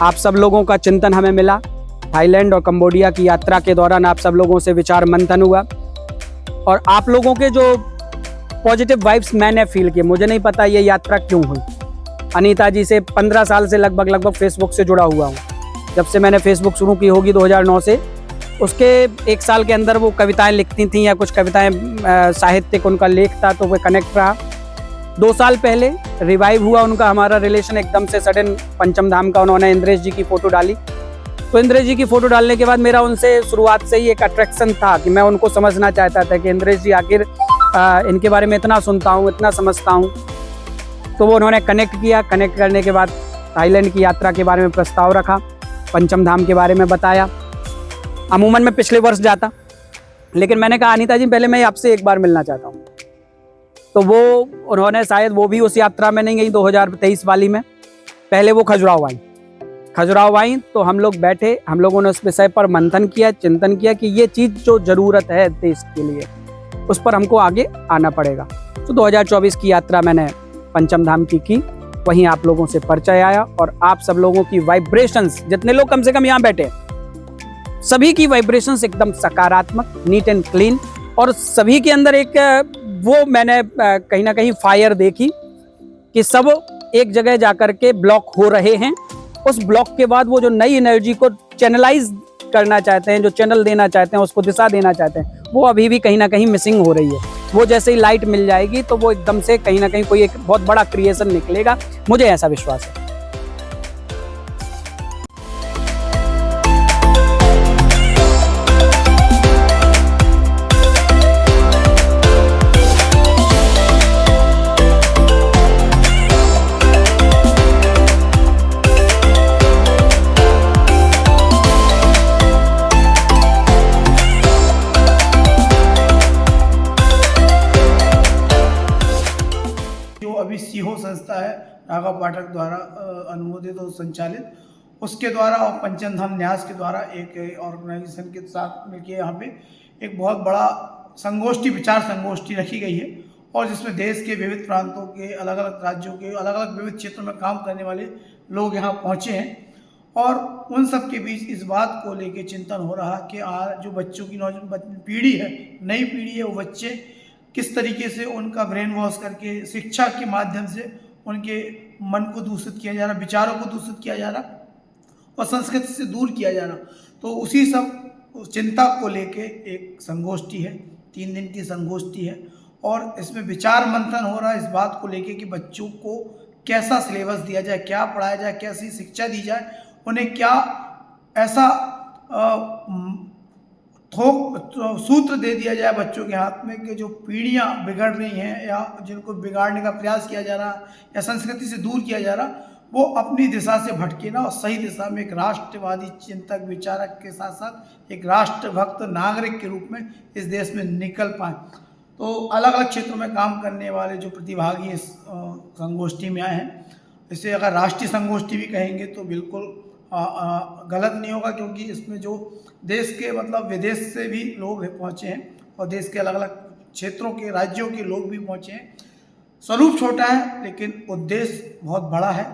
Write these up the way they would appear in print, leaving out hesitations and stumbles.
आप सब लोगों का चिंतन हमें मिला। थाईलैंड और कंबोडिया की यात्रा के दौरान आप सब लोगों से विचार मंथन हुआ और आप लोगों के जो पॉजिटिव वाइब्स मैंने फील किए। मुझे नहीं पता ये यात्रा क्यों हुई। अनीता जी से 15 साल से लगभग फेसबुक से जुड़ा हुआ हूँ। जब से मैंने फेसबुक शुरू की होगी 2009 से, उसके 1 साल के अंदर वो कविताएं लिखती थी या कुछ कविताएं साहित्यिक उनका लेख था, तो वो कनेक्ट रहा। 2 साल पहले रिवाइव हुआ उनका हमारा रिलेशन एकदम से सडन। पंचम धाम का उन्होंने इंद्रेश जी की फ़ोटो डाली, तो इंद्रेश जी की फ़ोटो डालने के बाद मेरा उनसे शुरुआत से ही एक अट्रैक्शन था कि मैं उनको समझना चाहता था कि इंद्रेश जी आखिर इनके बारे में इतना सुनता हूँ, इतना समझता हूँ। तो वो उन्होंने कनेक्ट किया। कनेक्ट करने के बाद थाईलैंड की यात्रा के बारे में प्रस्ताव रखा, पंचम धाम के बारे में बताया। अमूमन मैं पिछले वर्ष जाता, लेकिन मैंने कहा अनीता जी पहले मैं आपसे एक बार मिलना चाहता हूँ। तो वो उन्होंने शायद वो भी उस यात्रा में नहीं गई 2023 वाली में। पहले वो खजुराहो आई, तो हम लोग बैठे, हम लोगों ने उस विषय पर मंथन किया, चिंतन किया कि ये चीज़ जो ज़रूरत है देश के लिए, उस पर हमको आगे आना पड़ेगा। तो 2024 की यात्रा मैंने पंचम धाम की। वहीं आप लोगों से परिचय आया और आप सब लोगों की वाइब्रेशंस, जितने लोग कम से कम यहाँ बैठे, सभी की वाइब्रेशंस एकदम सकारात्मक, नीट एंड क्लीन, और सभी के अंदर एक वो मैंने कहीं ना कहीं फायर देखी कि सब एक जगह जाकर के ब्लॉक हो रहे हैं। उस ब्लॉक के बाद वो जो नई एनर्जी को चैनलाइज करना चाहते हैं, जो चैनल देना चाहते हैं, उसको दिशा देना चाहते हैं, वो अभी भी कहीं ना कहीं मिसिंग हो रही है। वो जैसे ही लाइट मिल जाएगी तो वो एकदम से कहीं ना कहीं कोई एक बहुत बड़ा क्रिएशन निकलेगा, मुझे ऐसा विश्वास है। अभी सीहो संस्था है राघव पाठक द्वारा अनुमोदित और संचालित, उसके द्वारा और पंचम धाम न्यास के द्वारा एक ऑर्गेनाइजेशन के साथ मिलकर यहाँ पे एक बहुत बड़ा संगोष्ठी, विचार संगोष्ठी रखी गई है, और जिसमें देश के विविध प्रांतों के, अलग अलग राज्यों के, अलग अलग विविध क्षेत्रों में काम करने वाले लोग यहाँ पहुँचे हैं। और उन सब के बीच इस बात को लेकर चिंतन हो रहा कि आज जो बच्चों की पीढ़ी है, नई पीढ़ी है, वो बच्चे किस तरीके से उनका ब्रेन वॉश करके शिक्षा के माध्यम से उनके मन को दूषित किया जा रहा, विचारों को दूषित किया जा रहा और संस्कृति से दूर किया जा रहा। तो उसी सब चिंता को लेके एक संगोष्ठी है, 3 दिन की संगोष्ठी है, और इसमें विचार मंथन हो रहा है इस बात को लेके कि बच्चों को कैसा सिलेबस दिया जाए, क्या पढ़ाया जाए, कैसी शिक्षा दी जाए, उन्हें क्या ऐसा सूत्र दे दिया जाए बच्चों के हाथ में कि जो पीढ़ियां बिगड़ रही हैं या जिनको बिगाड़ने का प्रयास किया जा रहा या संस्कृति से दूर किया जा रहा, वो अपनी दिशा से भटके ना और सही दिशा में एक राष्ट्रवादी चिंतक, विचारक के साथ साथ एक राष्ट्रभक्त नागरिक के रूप में इस देश में निकल पाए। तो अलग अलग क्षेत्रों में काम करने वाले जो प्रतिभागी इस संगोष्ठी में आए हैं, इसे अगर राष्ट्रीय संगोष्ठी भी कहेंगे तो बिल्कुल गलत नहीं होगा, क्योंकि इसमें जो देश के मतलब विदेश से भी लोग पहुँचे हैं और देश के अलग अलग क्षेत्रों के, राज्यों के लोग भी पहुँचे हैं। स्वरूप छोटा है लेकिन उद्देश्य बहुत बड़ा है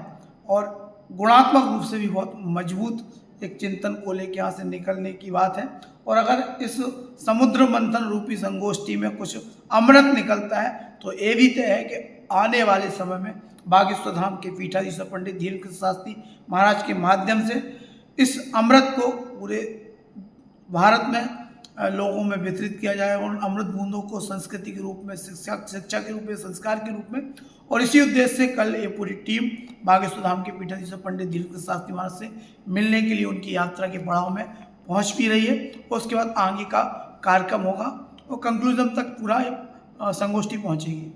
और गुणात्मक रूप से भी बहुत मजबूत एक चिंतन को लेकर यहाँ से निकलने की बात है। और अगर इस समुद्र मंथन रूपी संगोष्ठी में कुछ अमृत निकलता है तो ये भी तय है कि आने वाले समय में बागेश्वर धाम के पीठाधीश्वर पंडित धीरेन्द्र शास्त्री महाराज के माध्यम से इस अमृत को पूरे भारत में लोगों में वितरित किया जाए, उन अमृत बूंदों को संस्कृति के रूप में, शिक्षा के रूप में, संस्कार के रूप में। और इसी उद्देश्य से कल ये पूरी टीम बागेश्वर धाम के पीठाधीश्वर पंडित धीरेन्द्र शास्त्री महाराज से मिलने के लिए उनकी यात्रा के पड़ाव में पहुंच भी रही है। और उसके बाद आगे का कार्यक्रम होगा और कंक्लूजन तक पूरा संगोष्ठी पहुंचेगी।